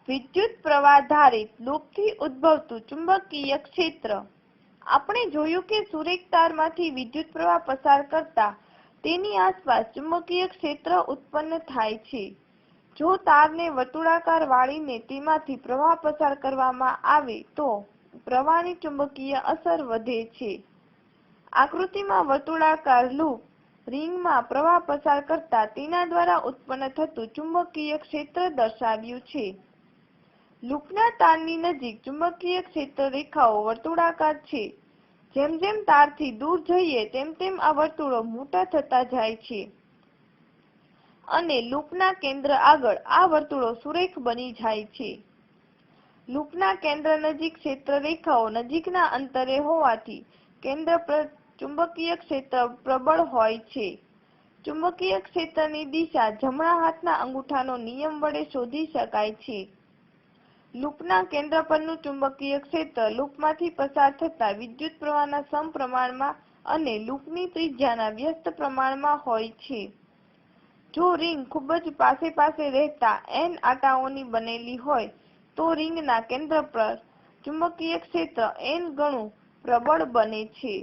વિદ્યુત પ્રવાહ ધારિત લૂપથી ઉદ્ભવતું ચુંબકીય ક્ષેત્ર। આપણે જોયું કે સુરેખ તારમાંથી વિદ્યુત પ્રવાહ પસાર કરતા તેની આસપાસ ચુંબકીય ક્ષેત્ર ઉત્પન્ન થાય છે। જો તારને વર્તુળાકાર વાળીને તેમાંથી પ્રવાહ પસાર કરવામાં આવે તો પ્રવાહની ચુંબકીય અસર વધે છે। આકૃતિમાં વર્તુળાકાર લૂપ રિંગમાં પ્રવાહ પસાર કરતા તેના દ્વારા ઉત્પન્ન થતું ચુંબકીય ક્ષેત્ર દર્શાવ્યું છે। લૂપના તારની નજીક ચુંબકીય ક્ષેત્ર રેખાઓ વર્તુળાકાર છે। જેમ જેમ તારથી દૂર જઈએ તેમ તેમ આ વર્તુળો મોટા થતા જાય છે અને લૂપના કેન્દ્ર આગળ આ વર્તુળો સુરેખ બની જાય છે। લૂપના કેન્દ્ર નજીક ક્ષેત્ર રેખાઓ નજીકના અંતરે હોવાથી કેન્દ્ર પર ચુંબકીય ક્ષેત્ર પ્રબળ હોય છે। ચુંબકીય ક્ષેત્રની દિશા જમણા હાથના અંગૂઠાનો નિયમ વડે શોધી શકાય છે। લૂપના કેન્દ્ર પરનું ચુંબકીય ક્ષેત્ર લૂપમાંથી પસાર થતા વિદ્યુત પ્રવાહના સમપ્રમાણમાં અને લૂપની ત્રિજ્યાના વ્યસ્ત પ્રમાણમાં હોય છે। જો રિંગ ખૂબ જ પાસે રહેતા n આંટાઓની બનેલી હોય તો રિંગના કેન્દ્ર પર ચુંબકીય ક્ષેત્ર n ગણું પ્રબળ બને છે।